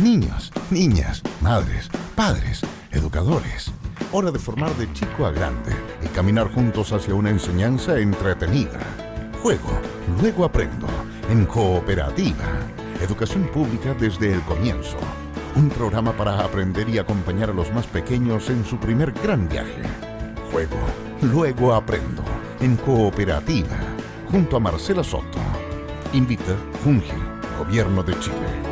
Niños, niñas, madres, padres, educadores. Hora de formar de chico a grande y caminar juntos hacia una enseñanza entretenida. Juego, luego aprendo. En Cooperativa. Educación pública desde el comienzo. Un programa para aprender y acompañar a los más pequeños en su primer gran viaje. Juego, luego aprendo. En Cooperativa. Junto a Marcela Soto. Invita Fungi, Gobierno de Chile.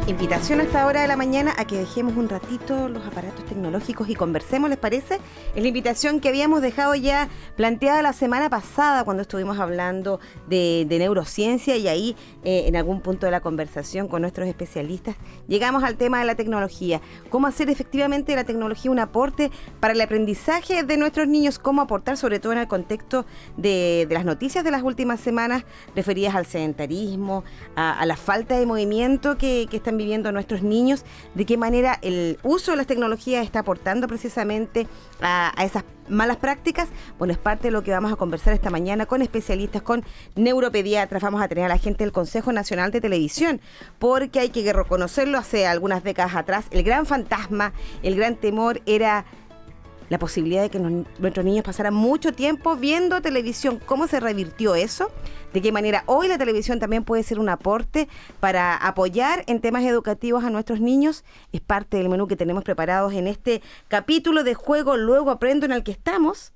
Invitación a esta hora de la mañana a que dejemos un ratito los aparatos tecnológicos y conversemos, ¿les parece? Es la invitación que habíamos dejado ya planteada la semana pasada cuando estuvimos hablando de neurociencia y ahí en algún punto de la conversación con nuestros especialistas llegamos al tema de la tecnología. Cómo hacer efectivamente de la tecnología un aporte para el aprendizaje de nuestros niños, cómo aportar sobre todo en el contexto de las noticias de las últimas semanas referidas al sedentarismo, a la falta de movimiento que están viviendo nuestros niños, de qué manera el uso de las tecnologías está aportando precisamente a esas malas prácticas. Bueno, es parte de lo que vamos a conversar esta mañana con especialistas, con neuropediatras. Vamos a tener a la gente del Consejo Nacional de Televisión, porque hay que reconocerlo, hace algunas décadas atrás, el gran fantasma, el gran temor era la posibilidad de que nuestros niños pasaran mucho tiempo viendo televisión. ¿Cómo se revirtió eso? ¿De qué manera hoy la televisión también puede ser un aporte para apoyar en temas educativos a nuestros niños? Es parte del menú que tenemos preparados en este capítulo de Juego, luego aprendo, en el que estamos.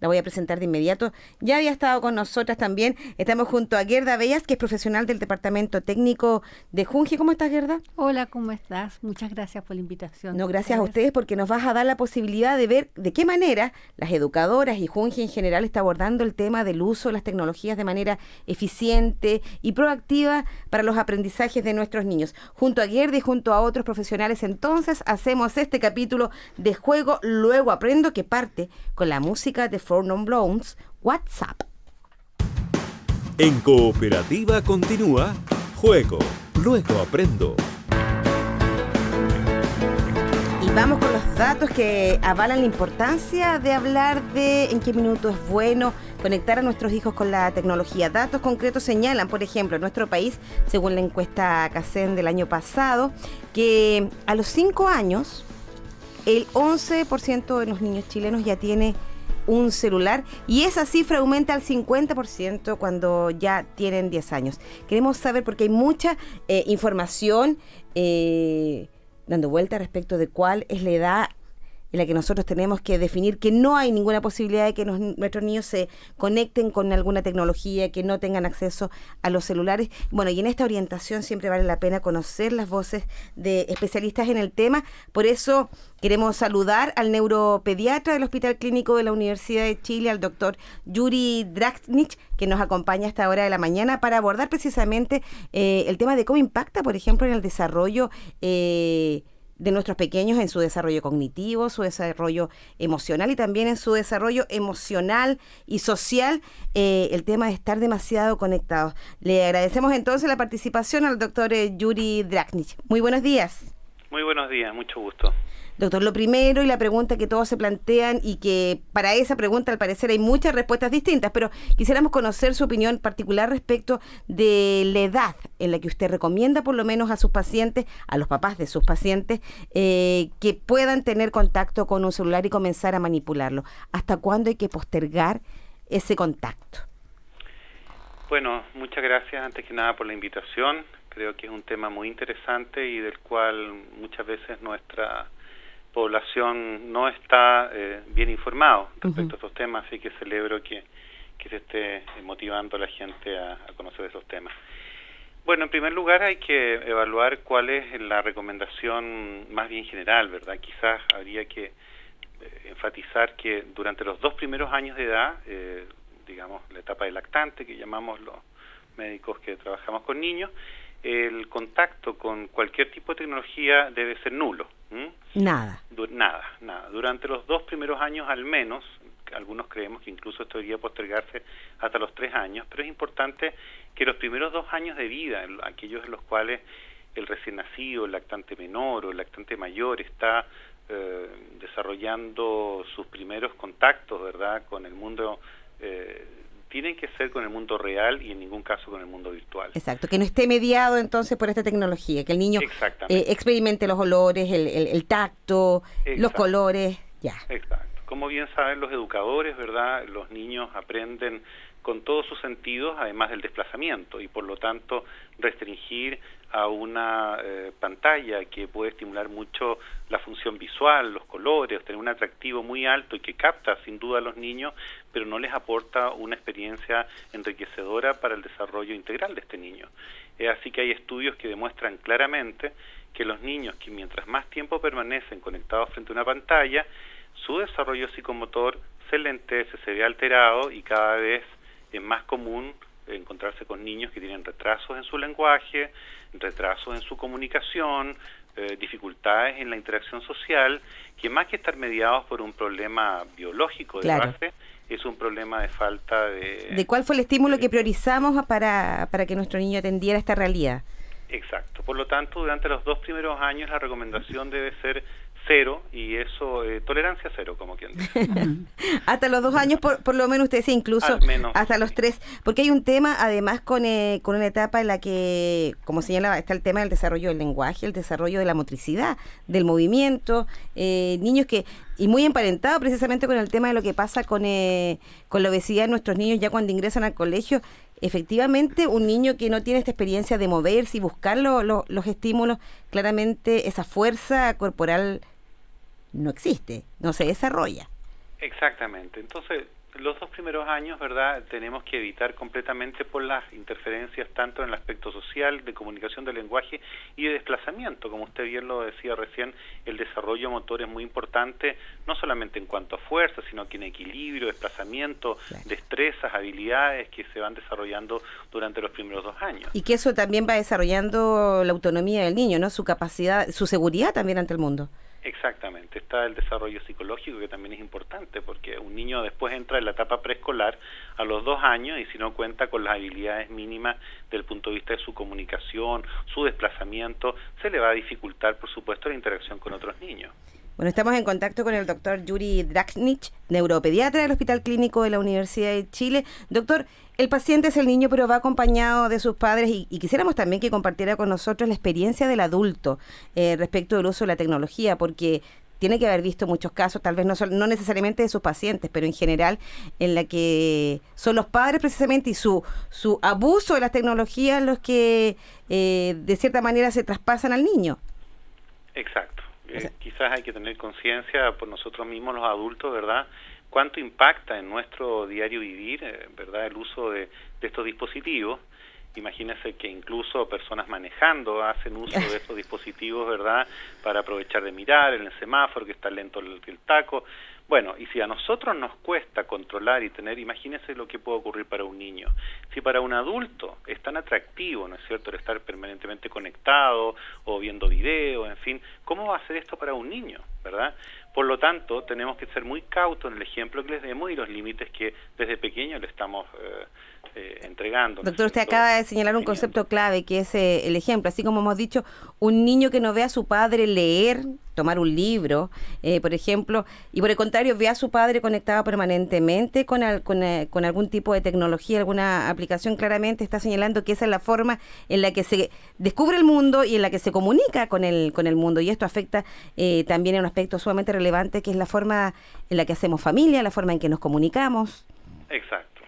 La voy a presentar de inmediato. Ya había estado con nosotras también. Estamos junto a Gerda Bellas, que es profesional del Departamento Técnico de Junji. ¿Cómo estás, Gerda? Hola, ¿cómo estás? Muchas gracias por la invitación. No, gracias a ustedes, porque nos vas a dar la posibilidad de ver de qué manera las educadoras y Junji en general está abordando el tema del uso de las tecnologías de manera eficiente y proactiva para los aprendizajes de nuestros niños. Junto a Gerda y junto a otros profesionales, entonces, hacemos este capítulo de Juego, luego aprendo, que parte con la música de Four Non Blondes, WhatsApp. En Cooperativa continúa Juego, luego aprendo. Y vamos con los datos que avalan la importancia de hablar de en qué minuto es bueno conectar a nuestros hijos con la tecnología. Datos concretos señalan, por ejemplo, en nuestro país, según la encuesta CACEN del año pasado, que a los 5 años el 11% de los niños chilenos ya tiene un celular, y esa cifra aumenta al 50% cuando ya tienen 10 años. Queremos saber, porque hay mucha información dando vuelta respecto de cuál es la edad en la que nosotros tenemos que definir que no hay ninguna posibilidad de que nuestros niños se conecten con alguna tecnología, que no tengan acceso a los celulares. Bueno, y en esta orientación siempre vale la pena conocer las voces de especialistas en el tema. Por eso queremos saludar al neuropediatra del Hospital Clínico de la Universidad de Chile, al doctor Yuri Draksnich, que nos acompaña a esta hora de la mañana para abordar precisamente el tema de cómo impacta, por ejemplo, en el desarrollo de nuestros pequeños, en su desarrollo cognitivo, su desarrollo emocional y también en su desarrollo emocional y social, el tema de estar demasiado conectados. Le agradecemos entonces la participación al doctor Yuri Draksnich. Muy buenos días. Muy buenos días, mucho gusto. Doctor, lo primero y la pregunta que todos se plantean, y que para esa pregunta al parecer hay muchas respuestas distintas, pero quisiéramos conocer su opinión particular respecto de la edad en la que usted recomienda por lo menos a sus pacientes, a los papás de sus pacientes, que puedan tener contacto con un celular y comenzar a manipularlo. ¿Hasta cuándo hay que postergar ese contacto? Bueno, muchas gracias antes que nada por la invitación. Creo que es un tema muy interesante y del cual muchas veces nuestra población no está bien informado respecto a estos temas, así que celebro que se esté motivando a la gente a conocer esos temas. Bueno, en primer lugar hay que evaluar cuál es la recomendación más bien general, ¿verdad? Quizás habría que enfatizar que durante los 2 primeros años de edad, digamos la etapa de lactante que llamamos los médicos que trabajamos con niños, el contacto con cualquier tipo de tecnología debe ser nulo. Nada. Nada. Durante los 2 primeros años al menos, algunos creemos que incluso esto debería postergarse hasta los 3 años, pero es importante que los primeros 2 años de vida, aquellos en los cuales el recién nacido, el lactante menor o el lactante mayor está desarrollando sus primeros contactos, ¿verdad?, con el mundo tienen que ser con el mundo real y en ningún caso con el mundo virtual. Exacto, que no esté mediado entonces por esta tecnología, que el niño experimente los olores, el tacto, los colores, ya. Exacto. Como bien saben los educadores, ¿verdad? Los niños aprenden con todos sus sentidos, además del desplazamiento, y por lo tanto restringir a una pantalla que puede estimular mucho la función visual, los colores, tener un atractivo muy alto y que capta sin duda a los niños, pero no les aporta una experiencia enriquecedora para el desarrollo integral de este niño. Así que hay estudios que demuestran claramente que los niños que mientras más tiempo permanecen conectados frente a una pantalla, su desarrollo psicomotor se lentece, se ve alterado y cada vez es más común encontrarse con niños que tienen retrasos en su lenguaje, retrasos en su comunicación, dificultades en la interacción social, que más que estar mediados por un problema biológico de base, es un problema de falta de... ¿De cuál fue el estímulo que priorizamos para que nuestro niño atendiera esta realidad? Exacto. Por lo tanto, durante los 2 primeros años la recomendación debe ser 0, y eso, tolerancia 0, como quien dice. Hasta los 2 años, por lo menos usted decía, incluso hasta los 3, porque hay un tema además con una etapa en la que, como señalaba, está el tema del desarrollo del lenguaje, el desarrollo de la motricidad, del movimiento, niños que, y muy emparentado precisamente con el tema de lo que pasa con la obesidad de nuestros niños ya cuando ingresan al colegio. Efectivamente, un niño que no tiene esta experiencia de moverse y buscar los estímulos, claramente esa fuerza corporal no existe, no se desarrolla. Exactamente. Entonces, los 2 primeros años, ¿verdad?, tenemos que evitar completamente por las interferencias tanto en el aspecto social, de comunicación del lenguaje y de desplazamiento. Como usted bien lo decía recién, el desarrollo motor es muy importante, no solamente en cuanto a fuerza, sino que en equilibrio, desplazamiento, destrezas, habilidades que se van desarrollando durante los primeros 2 años. Y que eso también va desarrollando la autonomía del niño, ¿no? Su capacidad, su seguridad también ante el mundo. Exactamente, está el desarrollo psicológico que también es importante porque un niño después entra en la etapa preescolar a los 2 años y si no cuenta con las habilidades mínimas del punto de vista de su comunicación, su desplazamiento, se le va a dificultar por supuesto la interacción con otros niños. Bueno, estamos en contacto con el doctor Yuri Draksnich, neuropediatra del Hospital Clínico de la Universidad de Chile. Doctor, el paciente es el niño, pero va acompañado de sus padres y quisiéramos también que compartiera con nosotros la experiencia del adulto respecto del uso de la tecnología, porque tiene que haber visto muchos casos, tal vez no necesariamente de sus pacientes, pero en general, en la que son los padres precisamente y su abuso de las tecnologías los que de cierta manera se traspasan al niño. Exacto. Quizás hay que tener conciencia por nosotros mismos los adultos, ¿verdad?, cuánto impacta en nuestro diario vivir, ¿verdad?, el uso de estos dispositivos. Imagínense que incluso personas manejando hacen uso de estos dispositivos, ¿verdad?, para aprovechar de mirar en el semáforo, que está lento el taco. Bueno, y si a nosotros nos cuesta controlar y tener, imagínense lo que puede ocurrir para un niño. Si para un adulto es tan atractivo, ¿no es cierto?, el estar permanentemente conectado o viendo video, en fin, ¿cómo va a ser esto para un niño, verdad? Por lo tanto, tenemos que ser muy cautos en el ejemplo que les demos y los límites que desde pequeños le estamos entregando. Doctor, usted acaba de señalar un concepto clave que es el ejemplo. Así como hemos dicho, un niño que no ve a su padre leer, tomar un libro, por ejemplo, y por el contrario ve a su padre conectado permanentemente con algún tipo de tecnología, alguna aplicación, claramente está señalando que esa es la forma en la que se descubre el mundo y en la que se comunica con el mundo. Y esto afecta también en un aspecto sumamente relevante, que es la forma en la que hacemos familia, la forma en que nos comunicamos. Exacto.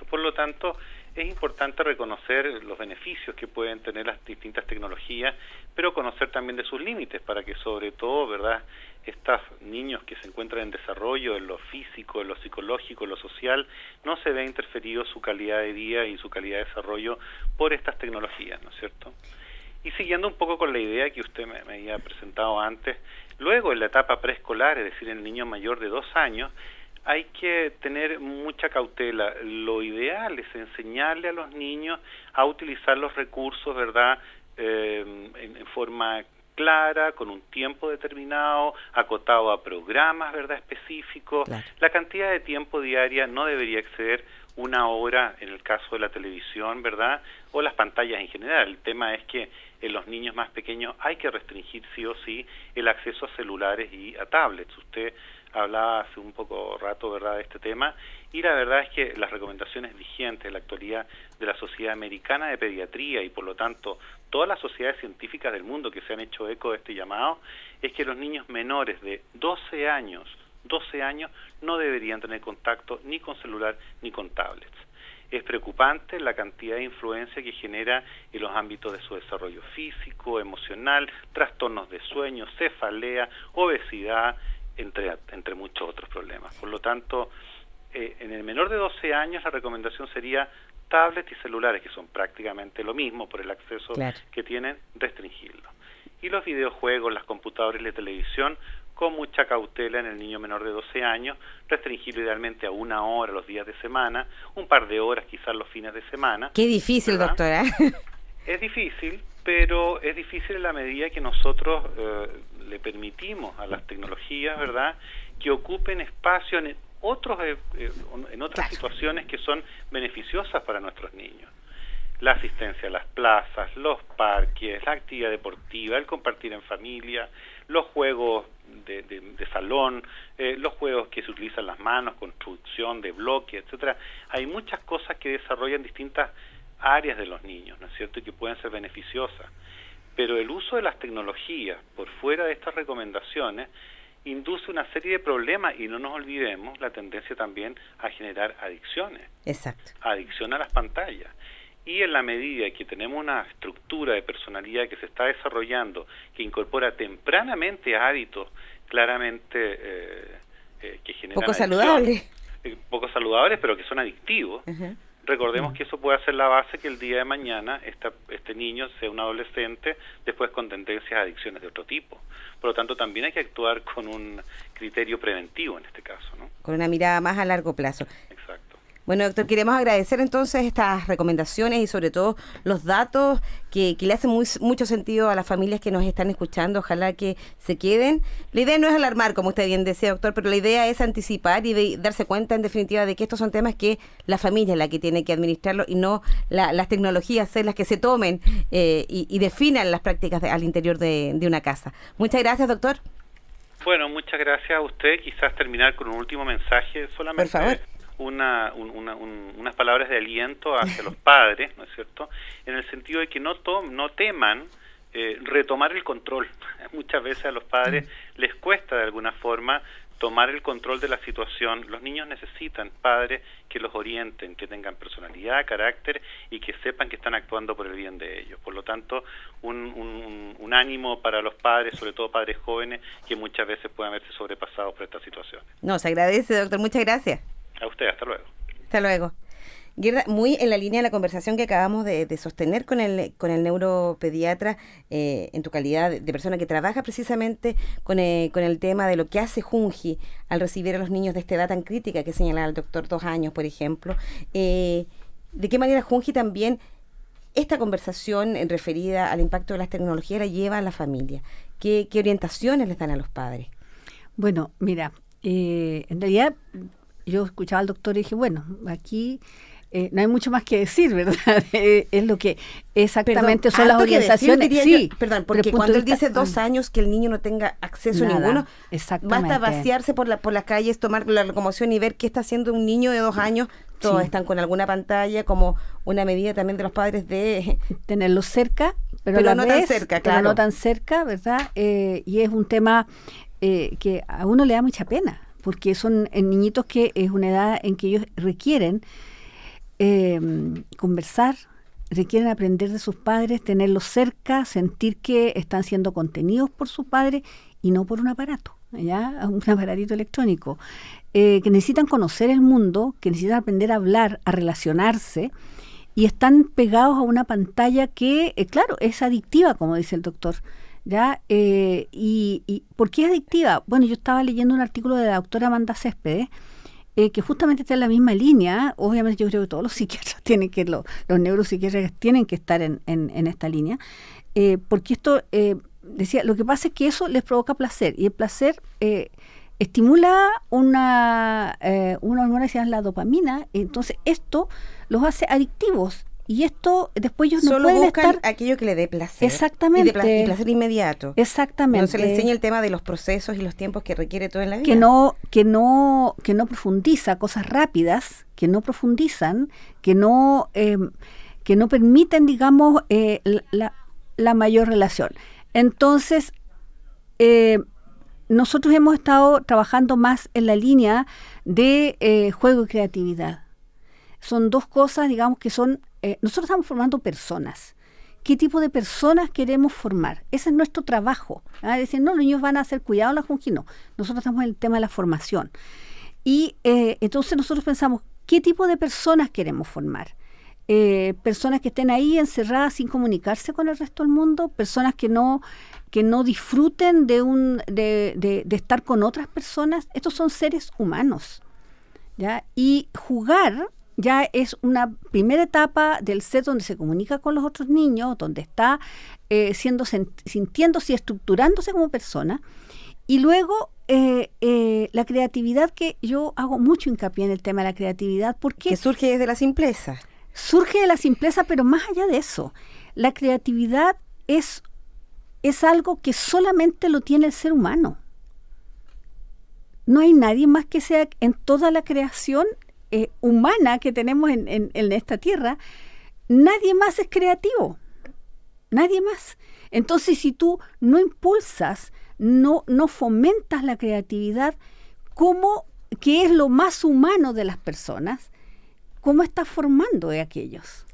Por lo tanto, es importante reconocer los beneficios que pueden tener las distintas tecnologías, pero conocer también de sus límites para que sobre todo, ¿verdad?, estos niños que se encuentran en desarrollo, en lo físico, en lo psicológico, en lo social, no se vea interferido su calidad de vida y su calidad de desarrollo por estas tecnologías, ¿no es cierto? Y siguiendo un poco con la idea que usted me había presentado antes, luego en la etapa preescolar, es decir, en el niño mayor de 2 años, hay que tener mucha cautela. Lo ideal es enseñarle a los niños a utilizar los recursos, ¿verdad?, en forma clara, con un tiempo determinado, acotado a programas, ¿verdad?, específicos. Claro. La cantidad de tiempo diaria no debería exceder 1 hora en el caso de la televisión, ¿verdad?, o las pantallas en general. El tema es que en los niños más pequeños hay que restringir sí o sí el acceso a celulares y a tablets. Usted hablaba hace un poco rato, ¿verdad?, de este tema, y la verdad es que las recomendaciones vigentes en la actualidad de la Sociedad Americana de Pediatría y por lo tanto todas las sociedades científicas del mundo que se han hecho eco de este llamado, es que los niños menores de 12 años no deberían tener contacto ni con celular ni con tablets. Es preocupante la cantidad de influencia que genera en los ámbitos de su desarrollo físico, emocional, trastornos de sueño, cefalea, obesidad, entre muchos otros problemas. Por lo tanto, en el menor de 12 años la recomendación sería tablets y celulares, que son prácticamente lo mismo por el acceso que tienen, restringirlo. Y los videojuegos, las computadoras y la televisión, con mucha cautela en el niño menor de 12 años, restringirlo idealmente a 1 hora los días de semana, un par de horas quizás los fines de semana. Qué difícil, ¿verdad, doctora? Es difícil, pero es difícil en la medida que nosotros le permitimos a las tecnologías, ¿verdad?, que ocupen espacio en otras situaciones que son beneficiosas para nuestros niños. La asistencia a las plazas, los parques, la actividad deportiva, el compartir en familia, los juegos de salón, los juegos que se utilizan las manos, construcción de bloques, etcétera. Hay muchas cosas que desarrollan distintas áreas de los niños, ¿no es cierto?, y que pueden ser beneficiosas. Pero el uso de las tecnologías por fuera de estas recomendaciones induce una serie de problemas y no nos olvidemos la tendencia también a generar adicciones. Exacto. Adicción a las pantallas. Y en la medida que tenemos una estructura de personalidad que se está desarrollando, que incorpora tempranamente hábitos claramente que generan poco saludables, poco saludables, pero que son adictivos, recordemos que eso puede ser la base que el día de mañana este niño sea un adolescente después con tendencias a adicciones de otro tipo. Por lo tanto, también hay que actuar con un criterio preventivo en este caso, ¿no? Con una mirada más a largo plazo. Exacto. Bueno, doctor, queremos agradecer entonces estas recomendaciones y sobre todo los datos que le hacen mucho sentido a las familias que nos están escuchando. Ojalá que se queden. La idea no es alarmar, como usted bien decía, doctor, pero la idea es anticipar y darse cuenta, en definitiva, de que estos son temas que la familia es la que tiene que administrarlo y no las tecnologías ser las que se tomen y definan las prácticas al interior de una casa. Muchas gracias, doctor. Bueno, muchas gracias a usted. Quizás terminar con un último mensaje solamente. Por favor. Unas palabras de aliento hacia los padres, ¿no es cierto?, en el sentido de que no teman retomar el control. Muchas veces a los padres les cuesta de alguna forma tomar el control de la situación. Los niños necesitan padres que los orienten, que tengan personalidad, carácter y que sepan que están actuando por el bien de ellos. Por lo tanto, un ánimo para los padres, sobre todo padres jóvenes, que muchas veces pueden verse sobrepasados por esta situación. No, se agradece, doctor. Muchas gracias. A usted, hasta luego. Hasta luego. Gerda, muy en la línea de la conversación que acabamos de sostener con el neuropediatra, en tu calidad de persona que trabaja precisamente con el tema de lo que hace Junji al recibir a los niños de esta edad tan crítica que señalaba el doctor, 2 años, por ejemplo. ¿De qué manera Junji también esta conversación referida al impacto de las tecnologías la lleva a la familia? ¿Qué orientaciones les dan a los padres? Bueno, mira, en realidad yo escuchaba al doctor y dije, bueno, aquí no hay mucho más que decir, ¿verdad? Es lo que exactamente son las orientaciones. Sí, perdón, porque cuando él dice 2 años que el niño no tenga acceso ninguno, basta vaciarse por las calles, tomar la locomoción y ver qué está haciendo un niño de 2 años. Todos están con alguna pantalla, como una medida también de los padres de tenerlos cerca, pero no tan cerca, claro. Pero no tan cerca, ¿verdad? Y es un tema que a uno le da mucha pena, porque son niñitos que es una edad en que ellos requieren conversar, requieren aprender de sus padres, tenerlos cerca, sentir que están siendo contenidos por sus padres y no por un aparato, ¿ya? Un aparatito electrónico, que necesitan conocer el mundo, que necesitan aprender a hablar, a relacionarse, y están pegados a una pantalla que, claro, es adictiva, como dice el doctor. ¿Ya? ¿Y por qué es adictiva? Bueno, yo estaba leyendo un artículo de la doctora Amanda Céspedes, que justamente está en la misma línea. Obviamente yo creo que todos los psiquiatras tienen que, los neuropsiquiatras tienen que estar en esta línea, porque esto, decía, lo que pasa es que eso les provoca placer, y el placer estimula una hormona que se llama la dopamina. Entonces esto los hace adictivos, Y esto después ellos no solo pueden buscan estar... aquello que le dé placer. Exactamente. Y placer inmediato. Exactamente. No se le enseña el tema de los procesos y los tiempos que requiere todo en la vida. Que no profundiza cosas rápidas, que no profundizan, que no permiten, digamos, la mayor relación. Entonces, nosotros hemos estado trabajando más en la línea de juego y creatividad. Son dos cosas, digamos, que son... nosotros estamos formando personas. ¿Qué tipo de personas queremos formar? Ese es nuestro trabajo. Decir, no, los niños van a ser cuidados en la Junji, no. Nosotros estamos en el tema de la formación. Y entonces nosotros pensamos, ¿qué tipo de personas queremos formar? Personas que estén ahí encerradas sin comunicarse con el resto del mundo, personas que no disfruten de estar con otras personas. Estos son seres humanos, ¿ya? Y jugar ya es una primera etapa del ser donde se comunica con los otros niños, donde está sintiéndose y estructurándose como persona. Y luego la creatividad, que yo hago mucho hincapié en el tema de la creatividad, porque que surge desde la simpleza. Surge de la simpleza, pero más allá de eso, la creatividad es algo que solamente lo tiene el ser humano. No hay nadie más que sea en toda la creación humana que tenemos en esta tierra, nadie más es creativo, nadie más. Entonces, si tú no impulsas, no fomentas la creatividad, que es lo más humano de las personas, ¿cómo estás formando de aquellos?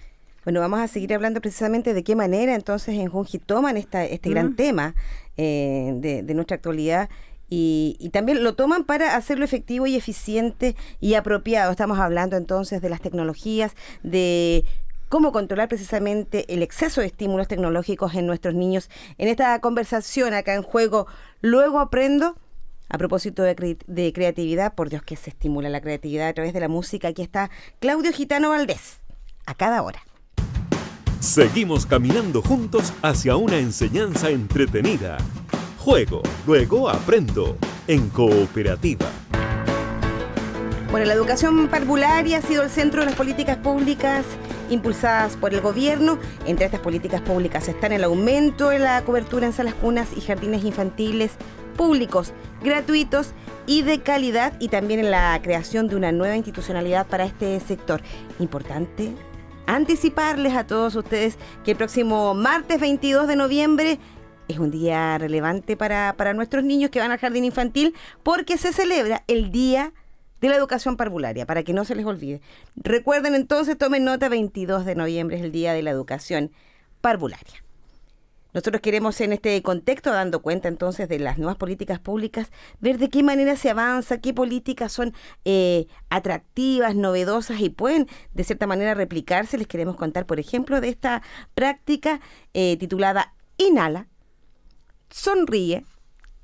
Bueno, vamos a seguir hablando precisamente de qué manera entonces en Junji toman este gran tema de nuestra actualidad. Y también lo toman para hacerlo efectivo y eficiente y apropiado. Estamos hablando entonces de las tecnologías, de cómo controlar precisamente el exceso de estímulos tecnológicos en nuestros niños. En esta conversación acá en Juego, luego aprendo, a propósito de creatividad, por Dios que se estimula la creatividad a través de la música. Aquí está Claudio Gitano Valdés, a cada hora. Seguimos caminando juntos hacia una enseñanza entretenida. Juego, luego aprendo, en Cooperativa. Bueno, la educación parvularia ha sido el centro de las políticas públicas impulsadas por el gobierno. Entre estas políticas públicas están el aumento de la cobertura en salas cunas y jardines infantiles públicos, gratuitos y de calidad, y también en la creación de una nueva institucionalidad para este sector. Importante anticiparles a todos ustedes que el próximo martes 22 de noviembre es un día relevante para nuestros niños que van al jardín infantil, porque se celebra el Día de la Educación Parvularia, para que no se les olvide. Recuerden entonces, tomen nota, 22 de noviembre es el Día de la Educación Parvularia. Nosotros queremos, en este contexto, dando cuenta entonces de las nuevas políticas públicas, ver de qué manera se avanza, qué políticas son atractivas, novedosas y pueden de cierta manera replicarse. Les queremos contar, por ejemplo, de esta práctica titulada Inhala, Sonríe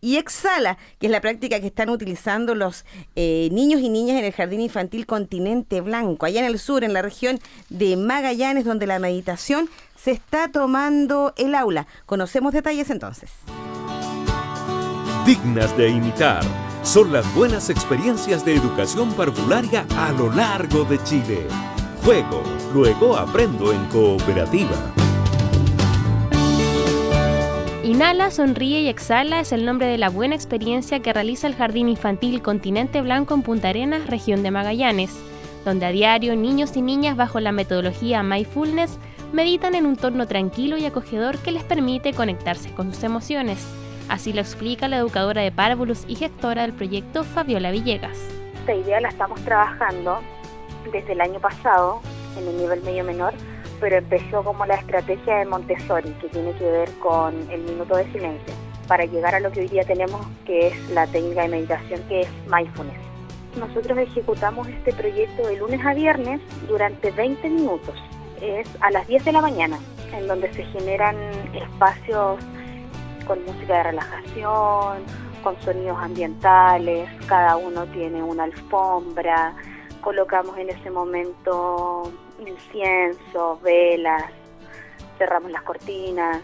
y Exhala, que es la práctica que están utilizando los niños y niñas en el Jardín Infantil Continente Blanco, allá en el sur, en la región de Magallanes, donde la meditación se está tomando el aula. Conocemos detalles entonces. Dignas de imitar son las buenas experiencias de educación parvularia a lo largo de Chile. Juego, luego aprendo en Cooperativa. Inhala, Sonríe y Exhala es el nombre de la buena experiencia que realiza el Jardín Infantil Continente Blanco en Punta Arenas, región de Magallanes, donde a diario niños y niñas bajo la metodología Mindfulness meditan en un entorno tranquilo y acogedor que les permite conectarse con sus emociones. Así lo explica la educadora de párvulos y gestora del proyecto, Fabiola Villegas. Esta idea la estamos trabajando desde el año pasado en el nivel medio menor, pero empezó como la estrategia de Montessori, que tiene que ver con el minuto de silencio, para llegar a lo que hoy día tenemos, que es la técnica de meditación, que es Mindfulness. Nosotros ejecutamos este proyecto de lunes a viernes durante 20 minutos. Es a las 10 de la mañana, en donde se generan espacios con música de relajación, con sonidos ambientales, cada uno tiene una alfombra, colocamos en ese momento incienso, velas, cerramos las cortinas.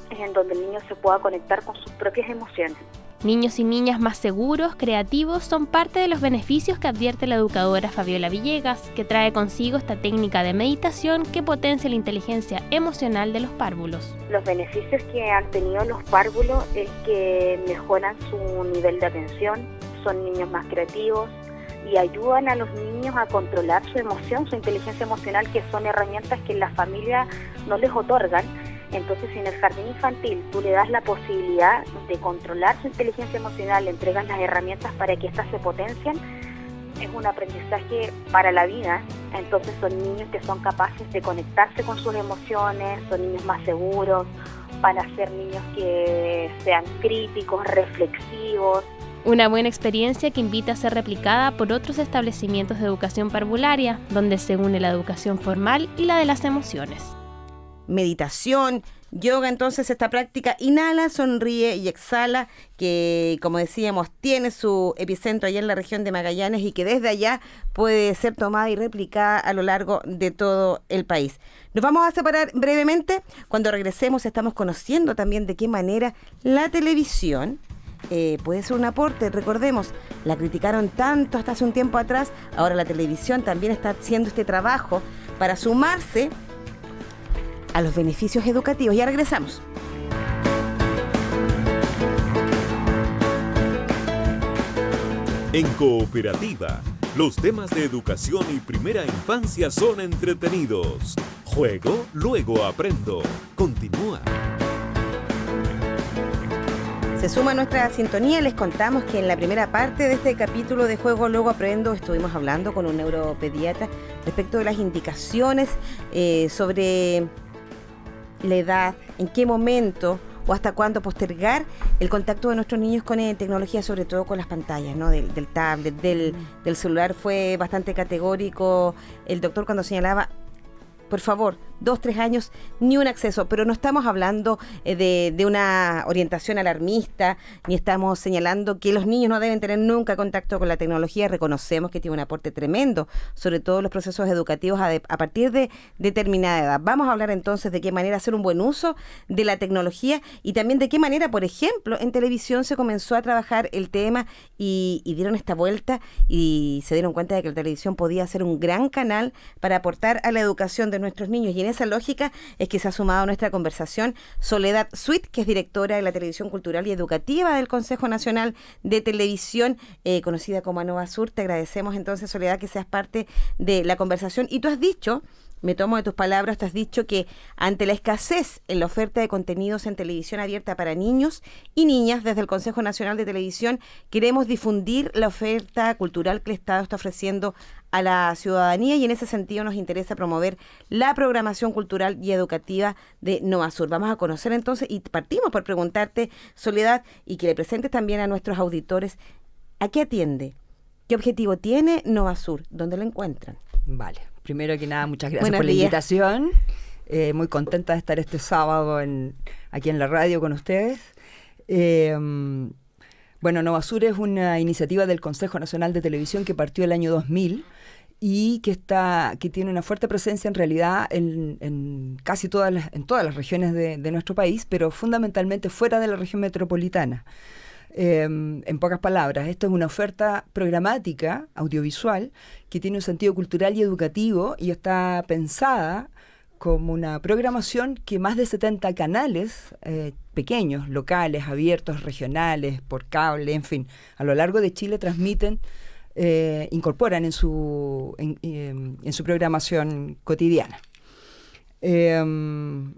Es en donde el niño se pueda conectar con sus propias emociones. Niños y niñas más seguros, creativos, son parte de los beneficios que advierte la educadora Fabiola Villegas, que trae consigo esta técnica de meditación que potencia la inteligencia emocional de los párvulos. Los beneficios que han tenido los párvulos es que mejoran su nivel de atención, son niños más creativos y ayudan a los niños a controlar su emoción, su inteligencia emocional, que son herramientas que la familia no les otorgan. Entonces, si en el jardín infantil tú le das la posibilidad de controlar su inteligencia emocional, le entregas las herramientas para que éstas se potencien, es un aprendizaje para la vida. Entonces son niños que son capaces de conectarse con sus emociones, son niños más seguros, van a ser niños que sean críticos, reflexivos. Una buena experiencia que invita a ser replicada por otros establecimientos de educación parvularia, donde se une la educación formal y la de las emociones. Meditación, yoga, entonces esta práctica inhala, sonríe y exhala, que como decíamos tiene su epicentro allá en la región de Magallanes y que desde allá puede ser tomada y replicada a lo largo de todo el país. Nos vamos a separar brevemente. Cuando regresemos estamos conociendo también de qué manera la televisión puede ser un aporte. Recordemos, la criticaron tanto hasta hace un tiempo atrás, ahora la televisión también está haciendo este trabajo para sumarse a los beneficios educativos. Ya regresamos. En Cooperativa, los temas de educación y primera infancia son entretenidos. Juego, luego aprendo. Continúa. Se suma a nuestra sintonía. Les contamos que en la primera parte de este capítulo de Juego, luego aprendo, estuvimos hablando con un neuropediatra respecto de las indicaciones sobre la edad, en qué momento o hasta cuándo postergar el contacto de nuestros niños con tecnología, sobre todo con las pantallas, ¿no? Del tablet, del celular. Fue bastante categórico el doctor cuando señalaba, por favor, 2-3 años, ni un acceso. Pero no estamos hablando de una orientación alarmista, ni estamos señalando que los niños no deben tener nunca contacto con la tecnología. Reconocemos que tiene un aporte tremendo, sobre todo los procesos educativos a partir de determinada edad. Vamos a hablar entonces de qué manera hacer un buen uso de la tecnología y también de qué manera, por ejemplo, en televisión se comenzó a trabajar el tema y dieron esta vuelta y se dieron cuenta de que la televisión podía ser un gran canal para aportar a la educación de nuestros niños. Y en esa lógica es que se ha sumado a nuestra conversación Soledad Sweet, que es directora de la Televisión Cultural y Educativa del Consejo Nacional de Televisión, conocida como ANOVA Sur. Te agradecemos entonces, Soledad, que seas parte de la conversación. Y tú has dicho, me tomo de tus palabras, tú has dicho que ante la escasez en la oferta de contenidos en televisión abierta para niños y niñas, desde el Consejo Nacional de Televisión queremos difundir la oferta cultural que el Estado está ofreciendo a la ciudadanía, y en ese sentido nos interesa promover la programación cultural y educativa de Novasur. Vamos a conocer entonces, y partimos por preguntarte, Soledad, y que le presentes también a nuestros auditores, ¿a qué atiende? ¿Qué objetivo tiene Novasur? ¿Dónde lo encuentran? Vale, primero que nada, muchas gracias Buenos por la días. invitación. Muy contenta de estar este sábado aquí en la radio con ustedes. Bueno, Novasur es una iniciativa del Consejo Nacional de Televisión que partió el año 2000 y que tiene una fuerte presencia en realidad en casi todas las regiones de nuestro país, pero fundamentalmente fuera de la región metropolitana. En pocas palabras, esto es una oferta programática, audiovisual, que tiene un sentido cultural y educativo y está pensada como una programación que más de 70 canales pequeños, locales, abiertos, regionales, por cable, en fin, a lo largo de Chile transmiten, incorporan en su programación cotidiana.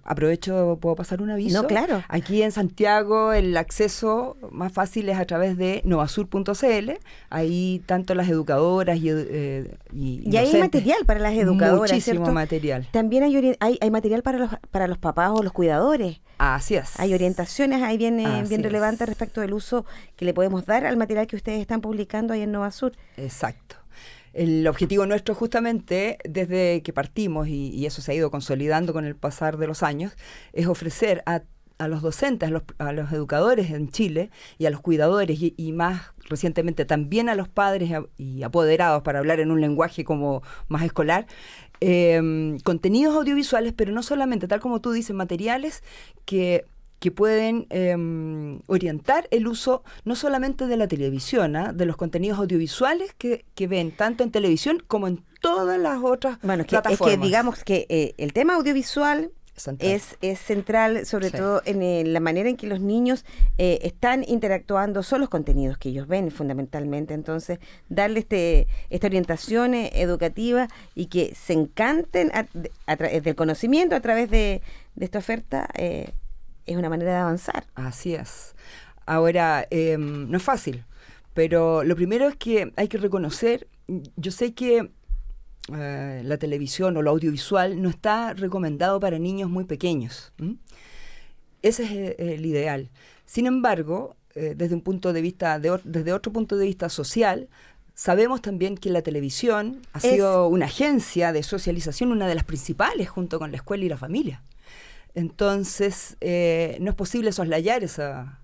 Aprovecho, ¿puedo pasar un aviso? No, claro. Aquí en Santiago el acceso más fácil es a través de novasur.cl. Ahí tanto las educadoras y ahí hay material para las educadoras, muchísimo ¿cierto? material. También hay material para los papás o los cuidadores. Así es. Hay orientaciones ahí bien Así relevantes es. respecto del uso que le podemos dar al material que ustedes están publicando ahí en Novasur. Exacto. El objetivo nuestro justamente desde que partimos, y eso se ha ido consolidando con el pasar de los años, es ofrecer a los docentes, a los educadores en Chile y a los cuidadores y más recientemente también a los padres y apoderados, para hablar en un lenguaje como más escolar, contenidos audiovisuales, pero no solamente, tal como tú dices, materiales que que pueden orientar el uso no solamente de la televisión, de los contenidos audiovisuales que ven tanto en televisión como en todas las otras plataformas. Es que digamos que el tema audiovisual es central, sobre todo en la manera en que los niños están interactuando, son los contenidos que ellos ven fundamentalmente. Entonces, darle esta orientación educativa y que se encanten del conocimiento a través de esta oferta es una manera de avanzar. Así es. Ahora, no es fácil, pero lo primero es que hay que reconocer, yo sé que la televisión o lo audiovisual no está recomendado para niños muy pequeños. Ese es el ideal. Sin embargo, desde un punto de vista desde otro punto de vista social, sabemos también que la televisión ha sido una agencia de socialización, una de las principales, junto con la escuela y la familia. Entonces, no es posible soslayar esa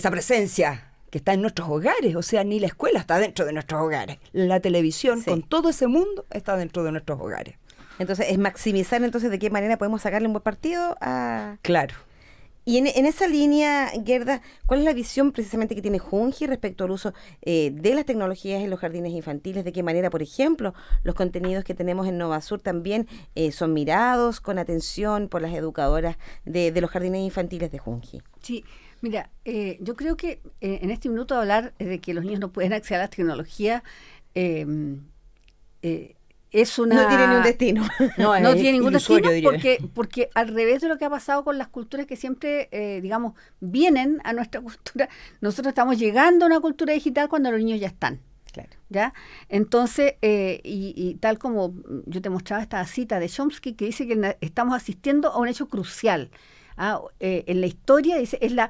presencia que está en nuestros hogares. O sea, ni la escuela está dentro de nuestros hogares. La televisión, con todo ese mundo, está dentro de nuestros hogares. Entonces, es maximizar de qué manera podemos sacarle un buen partido a... Claro. Y en esa línea, Gerda, ¿cuál es la visión precisamente que tiene Junji respecto al uso de las tecnologías en los jardines infantiles? ¿De qué manera, por ejemplo, los contenidos que tenemos en Novasur también son mirados con atención por las educadoras de los jardines infantiles de Junji? Sí, mira, yo creo que en este minuto hablar de que los niños no pueden acceder a las tecnologías es una... No tiene ni un destino. No tiene ningún destino porque al revés de lo que ha pasado con las culturas que siempre, vienen a nuestra cultura, nosotros estamos llegando a una cultura digital cuando los niños ya están. Claro. ¿Ya? Entonces, y tal como yo te mostraba esta cita de Chomsky que dice que estamos asistiendo a un hecho crucial. En la historia, dice, es la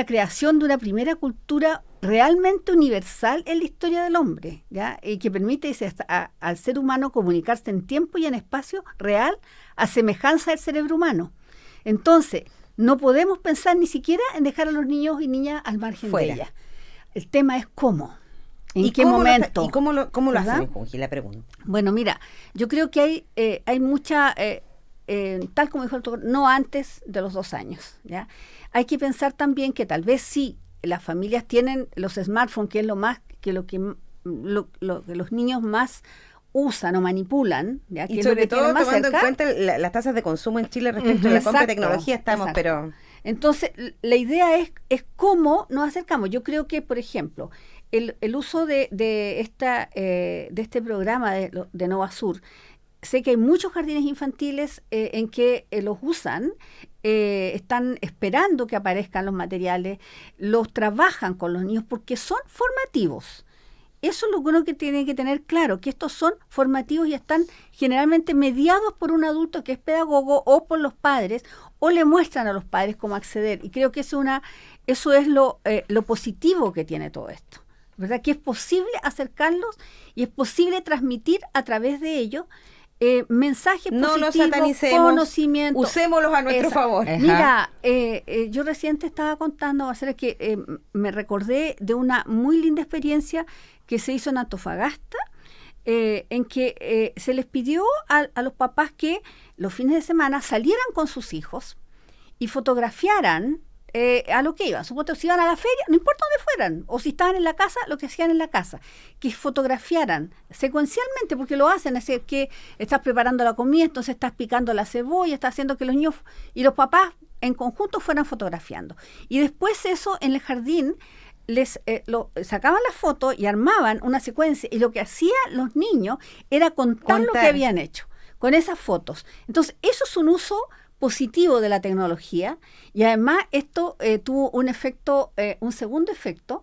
creación de una primera cultura realmente universal en la historia del hombre, ¿ya? Y que permite, dice, al ser humano comunicarse en tiempo y en espacio real a semejanza del cerebro humano. Entonces, no podemos pensar ni siquiera en dejar a los niños y niñas al margen de ella. El tema es cómo. ¿En qué momento? ¿Y cómo lo hacen, Junji? La pregunta. Bueno, mira, yo creo que hay mucha... tal como dijo el doctor, no antes de los 2 años, ¿ya? Hay que pensar también que tal vez sí las familias tienen los smartphones, que es lo que los niños más usan o manipulan, ¿ya? Y sobre todo tomando en cuenta las tasas de consumo en Chile respecto a la compra de tecnología pero... Entonces, la idea es cómo nos acercamos. Yo creo que, por ejemplo, el uso de este programa de Novasur, sé que hay muchos jardines infantiles en que los usan, están esperando que aparezcan los materiales, los trabajan con los niños porque son formativos. Eso es lo que uno que tiene que tener claro, que estos son formativos y están generalmente mediados por un adulto que es pedagogo o por los padres, o le muestran a los padres cómo acceder. Y creo que eso es lo positivo que tiene todo esto, ¿verdad? Que es posible acercarlos y es posible transmitir a través de ellos mensajes no positivos, los satanicemos, conocimiento. Usémoslos a nuestro favor. Mira, yo recién te estaba contando, que me recordé de una muy linda experiencia que se hizo en Antofagasta, en que se les pidió a los papás que los fines de semana salieran con sus hijos y fotografiaran a lo que iban. Supongo que si iban a la feria, no importa dónde fueran, o si estaban en la casa, lo que hacían en la casa, que fotografiaran secuencialmente, porque lo hacen, es decir, que estás preparando la comida, entonces estás picando la cebolla, estás haciendo que los niños y los papás en conjunto fueran fotografiando. Y después eso en el jardín les sacaban la foto y armaban una secuencia, y lo que hacían los niños era contar lo que habían hecho con esas fotos. Entonces, eso es un uso positivo de la tecnología, y además esto tuvo un segundo efecto,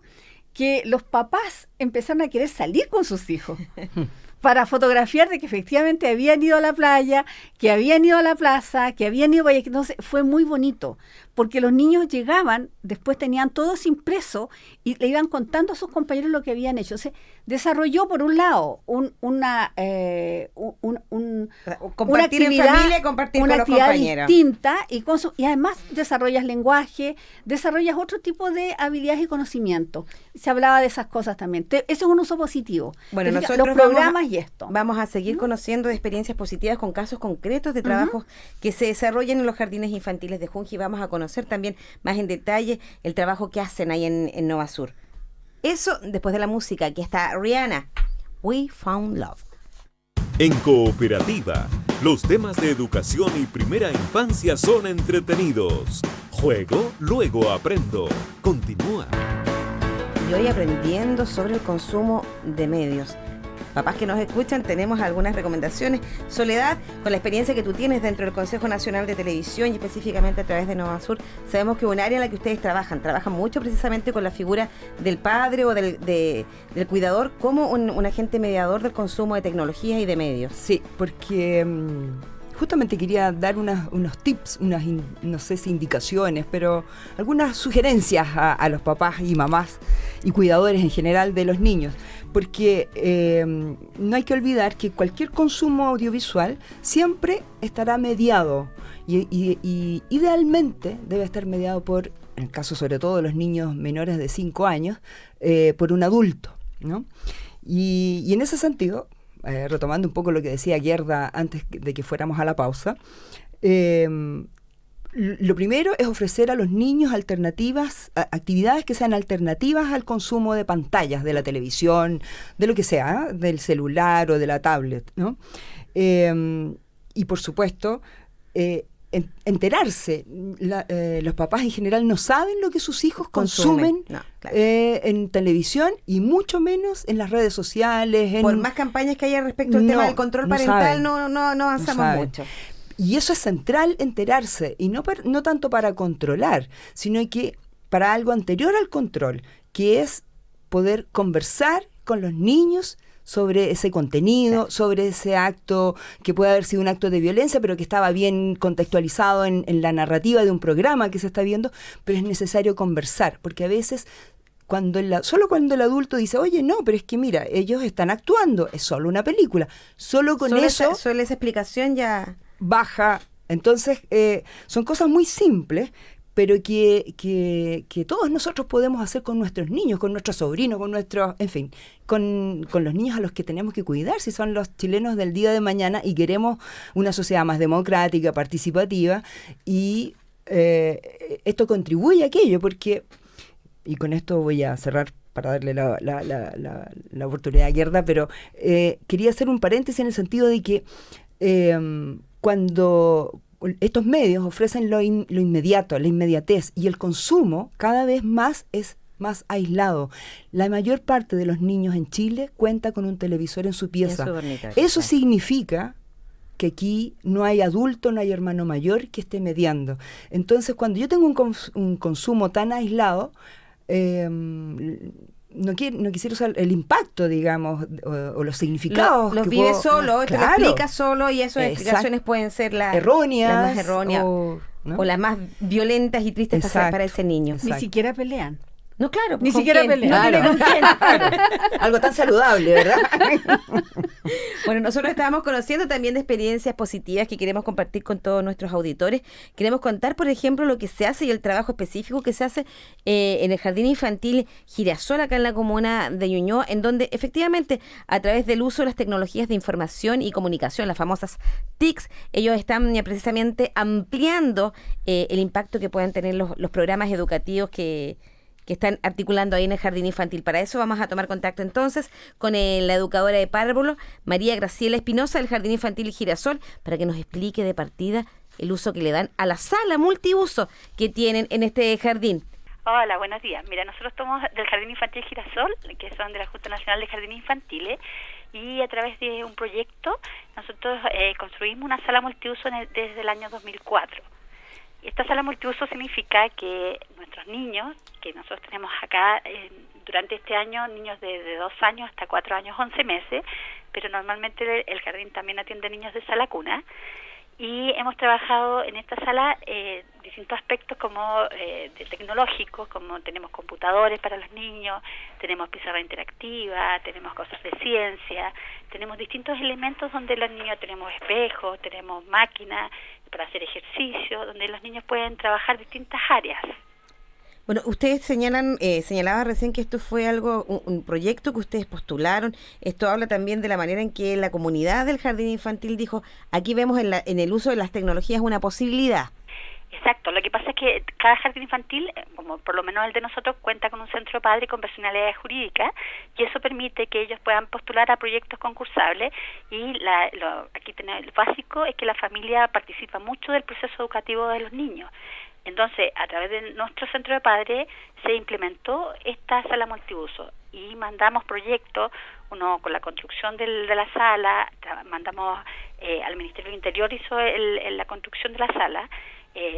que los papás empezaron a querer salir con sus hijos para fotografiar de que efectivamente habían ido a la playa, que habían ido a la plaza, que habían ido a... Entonces fue muy bonito, porque los niños llegaban, después tenían todos impreso y le iban contando a sus compañeros lo que habían hecho. O sea, desarrolló por un lado una compartir actividad, en familia, compartir una con los actividad compañeros distinta, y además desarrollas lenguaje, desarrollas otro tipo de habilidades y conocimiento. Se hablaba de esas cosas también. Ese es un uso positivo. Bueno, Los nosotros programas y esto. Vamos a seguir conociendo de experiencias positivas con casos concretos de trabajos que se desarrollan en los jardines infantiles de Junji. Vamos a conocer también más en detalle el trabajo que hacen ahí en Nova Sur. Eso después de la música. Aquí está Rihanna, We Found Love. En Cooperativa, los temas de educación y primera infancia son entretenidos. Juego, luego aprendo. Continúa. Y hoy aprendiendo sobre el consumo de medios. Papás que nos escuchan, tenemos algunas recomendaciones. Soledad, con la experiencia que tú tienes dentro del Consejo Nacional de Televisión y específicamente a través de Nova Sur, sabemos que es un área en la que ustedes trabajan mucho precisamente con la figura del padre o del cuidador como un agente mediador del consumo de tecnologías y de medios. Sí, porque justamente quería dar unos tips, no sé si indicaciones, pero algunas sugerencias a los papás y mamás y cuidadores en general de los niños. Porque no hay que olvidar que cualquier consumo audiovisual siempre estará mediado y idealmente debe estar mediado por, en el caso sobre todo de los niños menores de 5 años, por un adulto, ¿no? Y en ese sentido, retomando un poco lo que decía Gerda antes de que fuéramos a la pausa, lo primero es ofrecer a los niños actividades que sean alternativas al consumo de pantallas, de la televisión, de lo que sea, del celular o de la tablet, ¿no? Y por supuesto, enterarse. Los papás en general no saben lo que sus hijos consumen en televisión y mucho menos en las redes sociales. Por más campañas que haya respecto al tema del control parental, no avanzamos mucho. Y eso es central, enterarse, y no tanto para controlar, sino que para algo anterior al control, que es poder conversar con los niños sobre ese contenido, sobre ese acto que puede haber sido un acto de violencia, pero que estaba bien contextualizado en la narrativa de un programa que se está viendo, pero es necesario conversar, porque a veces solo cuando el adulto dice, oye, no, pero es que mira, ellos están actuando, es solo una película, solo esa explicación ya baja. Entonces son cosas muy simples, pero que todos nosotros podemos hacer con nuestros niños, con nuestros sobrinos, con nuestros, en fin, con los niños a los que tenemos que cuidar, si son los chilenos del día de mañana y queremos una sociedad más democrática, participativa, y esto contribuye a aquello, porque, y con esto voy a cerrar para darle la oportunidad a Gerda, pero quería hacer un paréntesis en el sentido de que cuando estos medios ofrecen lo inmediato, la inmediatez, y el consumo cada vez más es más aislado. La mayor parte de los niños en Chile cuenta con un televisor en su pieza. Eso significa que aquí no hay adulto, no hay hermano mayor que esté mediando. Entonces, cuando yo tengo un consumo tan aislado, no quisiera usar el impacto, digamos, o los significados. Los vive solo, te lo explica solo, y esas explicaciones pueden ser las más erróneas o las más violentas y tristes para ese niño. Ni siquiera pelean. No, claro. Ni siquiera pelean. No tiene con quién. Algo tan saludable, ¿verdad? Bueno, nosotros estábamos conociendo también de experiencias positivas que queremos compartir con todos nuestros auditores. Queremos contar, por ejemplo, lo que se hace y el trabajo específico que se hace en el Jardín Infantil Girasol, acá en la comuna de Ñuñoa, en donde efectivamente a través del uso de las tecnologías de información y comunicación, las famosas TICs, ellos están precisamente ampliando el impacto que puedan tener los programas educativos que están articulando ahí en el Jardín Infantil. Para eso vamos a tomar contacto entonces con la educadora de párvulo, María Graciela Espinosa, del Jardín Infantil Girasol, para que nos explique de partida el uso que le dan a la sala multiuso que tienen en este jardín. Hola, buenos días. Mira, nosotros somos del Jardín Infantil Girasol, que son de la Junta Nacional de Jardines Infantiles, y a través de un proyecto nosotros construimos una sala multiuso desde el año 2004. Esta sala multiuso significa que nuestros niños, que nosotros tenemos acá durante este año, niños de 2 años hasta 4 años, 11 meses, pero normalmente el jardín también atiende niños de sala cuna, y hemos trabajado en esta sala distintos aspectos como de tecnológicos, como tenemos computadores para los niños, tenemos pizarra interactiva, tenemos cosas de ciencia, tenemos distintos elementos donde los niños tenemos espejos, tenemos máquinas para hacer ejercicio, donde los niños pueden trabajar distintas áreas. Bueno, ustedes señalaba recién que esto fue un proyecto que ustedes postularon. Esto habla también de la manera en que la comunidad del jardín infantil dijo, aquí vemos en el uso de las tecnologías una posibilidad. Exacto, lo que pasa es que cada jardín infantil, como por lo menos el de nosotros, cuenta con un centro de padre con personalidad jurídica y eso permite que ellos puedan postular a proyectos concursables y aquí tenemos, lo básico es que la familia participa mucho del proceso educativo de los niños. Entonces, a través de nuestro centro de padres se implementó esta sala multiuso y mandamos proyectos, uno con la construcción de la sala, mandamos al Ministerio del Interior hizo la construcción de la sala,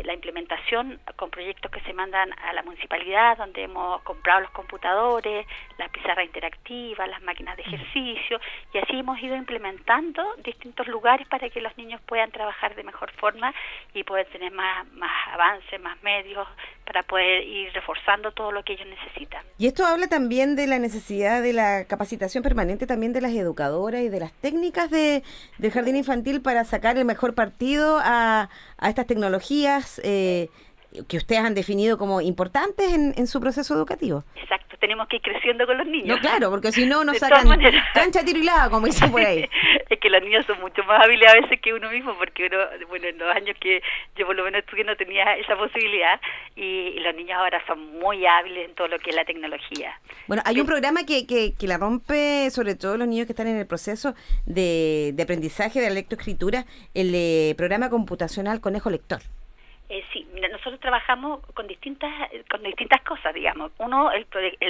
la implementación con proyectos que se mandan a la municipalidad, donde hemos comprado los computadores, la pizarra interactiva, las máquinas de ejercicio, y así hemos ido implementando distintos lugares para que los niños puedan trabajar de mejor forma y poder tener más avances, más medios, para poder ir reforzando todo lo que ellos necesitan. Y esto habla también de la necesidad de la capacitación permanente también de las educadoras y de las técnicas del jardín infantil para sacar el mejor partido a estas tecnologías que ustedes han definido como importantes en su proceso educativo. Exacto, tenemos que ir creciendo con los niños. No, claro, porque si no nos sacan cancha, tiro y lava, como dicen por ahí. Es que los niños son mucho más hábiles a veces que uno mismo, porque uno, bueno, en los años que yo por lo menos estudié no tenía esa posibilidad, y los niños ahora son muy hábiles en todo lo que es la tecnología. Bueno, hay un programa que la rompe, sobre todo los niños que están en el proceso de aprendizaje de la lectoescritura, el programa computacional Conejo Lector. Sí, mira, nosotros trabajamos con distintas cosas, digamos. Uno, el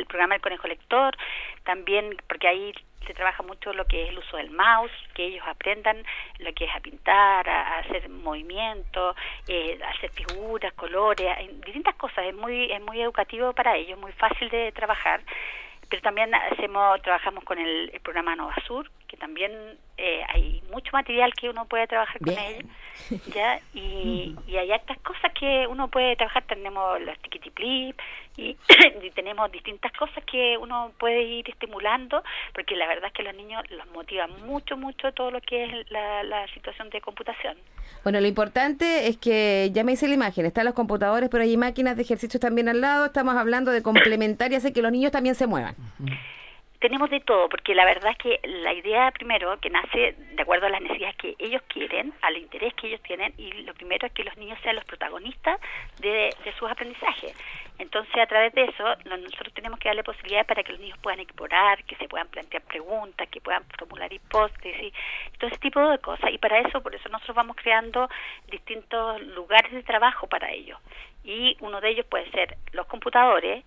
programa del Conejo Lector, también porque ahí se trabaja mucho lo que es el uso del mouse, que ellos aprendan lo que es a pintar, a hacer movimientos, a hacer figuras, colores, distintas cosas. Es muy educativo para ellos, muy fácil de trabajar. Pero también trabajamos con el programa Novasur, que también hay mucho material que uno puede trabajar con ellos, ¿ya? Y hay hartas cosas que uno puede trabajar. Tenemos los tiquitiplip y tenemos distintas cosas que uno puede ir estimulando, porque la verdad es que los niños los motiva mucho todo lo que es la situación de computación. Bueno, lo importante es que, ya me hice la imagen, están los computadores, pero hay máquinas de ejercicios también al lado, estamos hablando de complementar y hacer que los niños también se muevan. Tenemos de todo, porque la verdad es que la idea primero que nace de acuerdo a las necesidades que ellos quieren, al interés que ellos tienen, y lo primero es que los niños sean los protagonistas de sus aprendizajes. Entonces, a través de eso, nosotros tenemos que darle posibilidades para que los niños puedan explorar, que se puedan plantear preguntas, que puedan formular hipótesis, todo ese tipo de cosas. Y por eso nosotros vamos creando distintos lugares de trabajo para ellos. Y uno de ellos puede ser los computadores,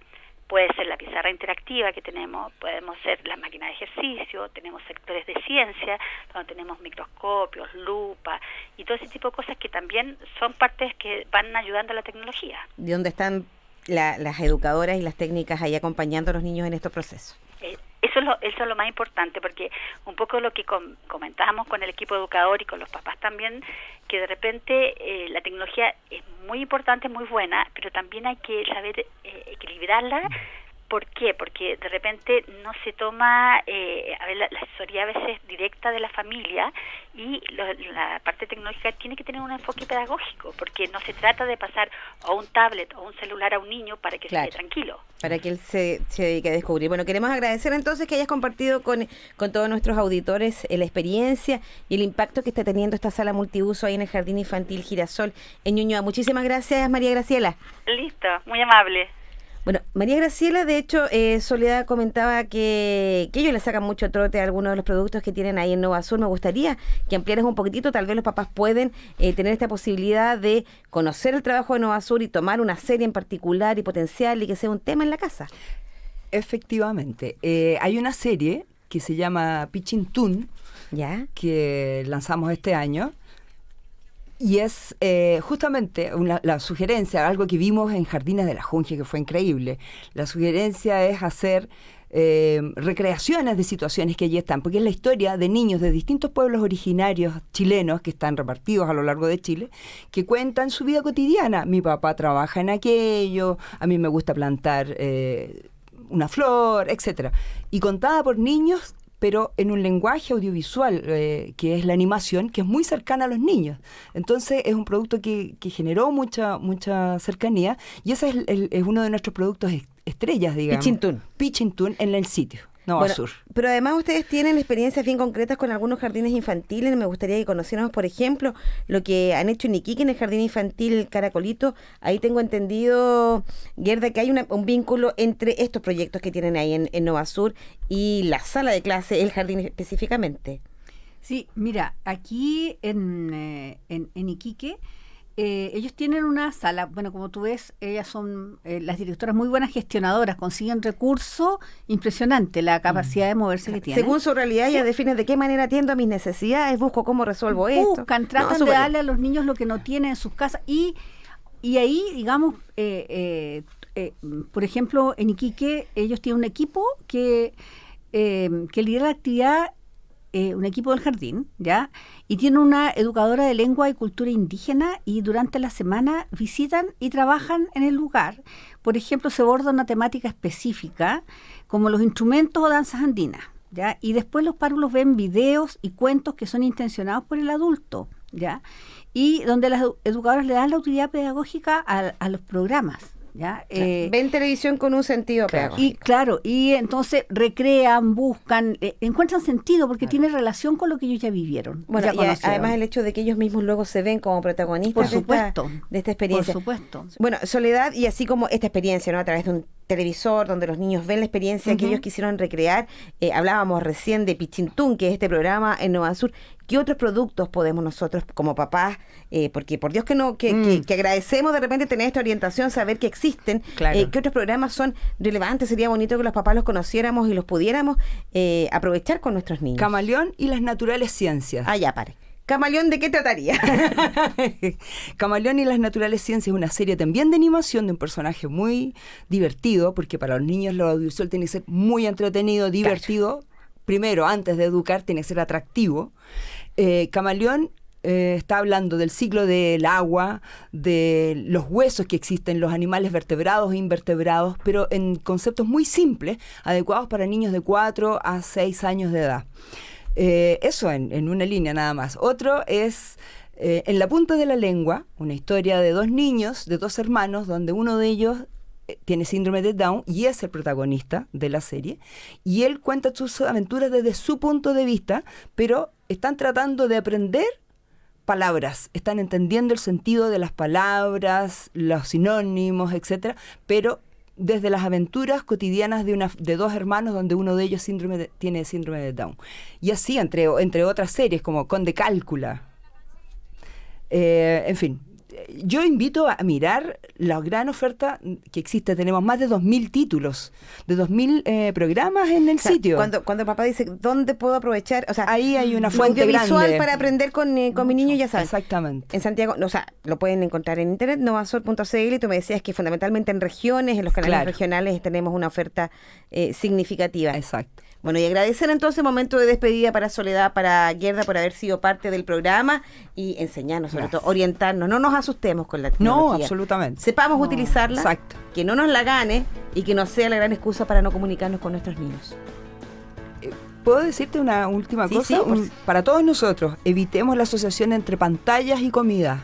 puede ser la pizarra interactiva que tenemos, podemos ser las máquinas de ejercicio, tenemos sectores de ciencia, donde tenemos microscopios, lupa y todo ese tipo de cosas que también son partes que van ayudando a la tecnología. ¿De dónde están las educadoras y las técnicas ahí acompañando a los niños en estos procesos? Eso es lo más importante, porque un poco lo que comentábamos con el equipo educador y con los papás también, que de repente la tecnología es muy importante, muy buena, pero también hay que saber equilibrarla. ¿Por qué? Porque de repente no se toma la asesoría a veces directa de la familia, y la parte tecnológica tiene que tener un enfoque pedagógico, porque no se trata de pasar o un tablet o un celular a un niño para que se quede tranquilo. Para que él se dedique a descubrir. Bueno, queremos agradecer entonces que hayas compartido con todos nuestros auditores la experiencia y el impacto que está teniendo esta sala multiuso ahí en el Jardín Infantil Girasol en Ñuñoa. Muchísimas gracias, María Graciela. Listo, muy amable. Bueno, María Graciela, de hecho, Soledad comentaba que ellos le sacan mucho trote a algunos de los productos que tienen ahí en Novasur. Me gustaría que ampliaras un poquitito, tal vez los papás pueden tener esta posibilidad de conocer el trabajo de Novasur y tomar una serie en particular y potencial y que sea un tema en la casa. Efectivamente, hay una serie que se llama Pitching Tune, que lanzamos este año. Y es justamente la sugerencia, algo que vimos en Jardines de la Junge, que fue increíble. La sugerencia es hacer recreaciones de situaciones que allí están, porque es la historia de niños de distintos pueblos originarios chilenos que están repartidos a lo largo de Chile, que cuentan su vida cotidiana. Mi papá trabaja en aquello, a mí me gusta plantar una flor, etcétera. Y contada por niños pero en un lenguaje audiovisual, que es la animación, que es muy cercana a los niños. Entonces es un producto que generó mucha cercanía, y ese es uno de nuestros productos estrellas, digamos. Pitching Toon en el sitio Novasur. Bueno, pero además ustedes tienen experiencias bien concretas con algunos jardines infantiles. Me gustaría que conociéramos, por ejemplo, lo que han hecho en Iquique, en el jardín infantil Caracolito. Ahí tengo entendido, Gerda, que hay un vínculo entre estos proyectos que tienen ahí en Novasur y la sala de clase, el jardín específicamente. Sí, mira, aquí en Iquique, ellos tienen una sala, bueno, como tú ves, ellas son las directoras muy buenas gestionadoras, consiguen recursos impresionante, la capacidad de moverse que tienen. Según su realidad, ella define de qué manera atiendo a mis necesidades, busco cómo resuelvo esto. Tratan de darle a los niños lo que no tienen en sus casas, y ahí, digamos, por ejemplo, en Iquique, ellos tienen un equipo que lidera la actividad, un equipo del jardín, ¿ya? Y tiene una educadora de lengua y cultura indígena, y durante la semana visitan y trabajan en el lugar. Por ejemplo, se aborda una temática específica, como los instrumentos o danzas andinas, ¿ya? Y después los párvulos ven videos y cuentos que son intencionados por el adulto, ¿ya? Y donde las educadoras le dan la utilidad pedagógica a los programas, ¿ya? Ven televisión con un sentido pedagógico. Y entonces recrean, buscan, encuentran sentido porque tiene relación con lo que ellos ya vivieron. Bueno, y además el hecho de que ellos mismos luego se ven como protagonistas de esta experiencia. Por supuesto. Bueno, Soledad, y así como esta experiencia, ¿no? A través de un televisor donde los niños ven la experiencia que ellos quisieron recrear, hablábamos recién de Pitching Toon, que es este programa en Novasur. ¿Qué otros productos podemos nosotros como papás, porque por Dios que agradecemos de repente tener esta orientación, saber que existen, qué otros programas son relevantes? Sería bonito que los papás los conociéramos y los pudiéramos aprovechar con nuestros niños. Camaleón y las naturales ciencias. Ya pare. Camaleón, ¿de qué trataría? Camaleón y las naturales ciencias es una serie también de animación de un personaje muy divertido, porque para los niños lo audiovisual tiene que ser muy entretenido, divertido. Primero, antes de educar, tiene que ser atractivo. Camaleón está hablando del ciclo del agua, de los huesos que existen, los animales vertebrados e invertebrados, pero en conceptos muy simples, adecuados para niños de 4 a 6 años de edad. Eso en una línea nada más. Otro es En la punta de la lengua, una historia de 2 niños, de 2 hermanos, donde uno de ellos tiene síndrome de Down y es el protagonista de la serie, y él cuenta sus aventuras desde su punto de vista, pero están tratando de aprender palabras, están entendiendo el sentido de las palabras, los sinónimos, etcétera, pero desde las aventuras cotidianas de 2 hermanos, donde uno de ellos tiene síndrome de Down. Y así, entre otras series, como Conde Cálcula. En fin, yo invito a mirar la gran oferta que existe. Tenemos más de 2.000 títulos, de 2.000 programas en el sitio. Cuando papá dice, ¿dónde puedo aprovechar? O sea, ahí hay una fuente grande para aprender con mi niño, ya saben. Exactamente. En Santiago, lo pueden encontrar en internet, novasur.cl, y tú me decías que fundamentalmente en regiones, en los canales regionales, tenemos una oferta significativa. Exacto. Bueno, y agradecer entonces, momento de despedida para Soledad, para Gerda, por haber sido parte del programa y enseñarnos, sobre todo, orientarnos. No nos asustemos con la tecnología. No, absolutamente. Sepamos utilizarla, exacto, que no nos la gane y que no sea la gran excusa para no comunicarnos con nuestros niños. ¿Puedo decirte una última cosa? Sí, para todos nosotros, evitemos la asociación entre pantallas y comida.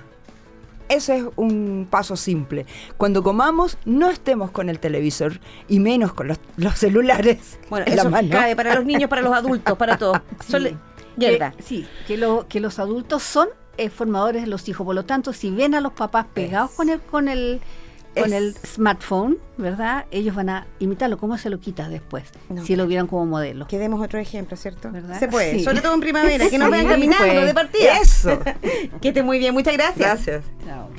Ese es un paso simple. Cuando comamos, no estemos con el televisor y menos con los celulares. Bueno, eso cabe para los niños, para los adultos, para todos. Gerda. Que los adultos son formadores de los hijos. Por lo tanto, si ven a los papás pegados con el smartphone, ¿verdad? Ellos van a imitarlo. ¿Cómo se lo quitas después? Si lo vieran como modelo. Que demos otro ejemplo, ¿cierto? ¿Verdad? Se puede, sí, sobre todo en primavera, que no vean caminando de partida. Eso. Que esté muy bien, muchas gracias. Gracias. Chao.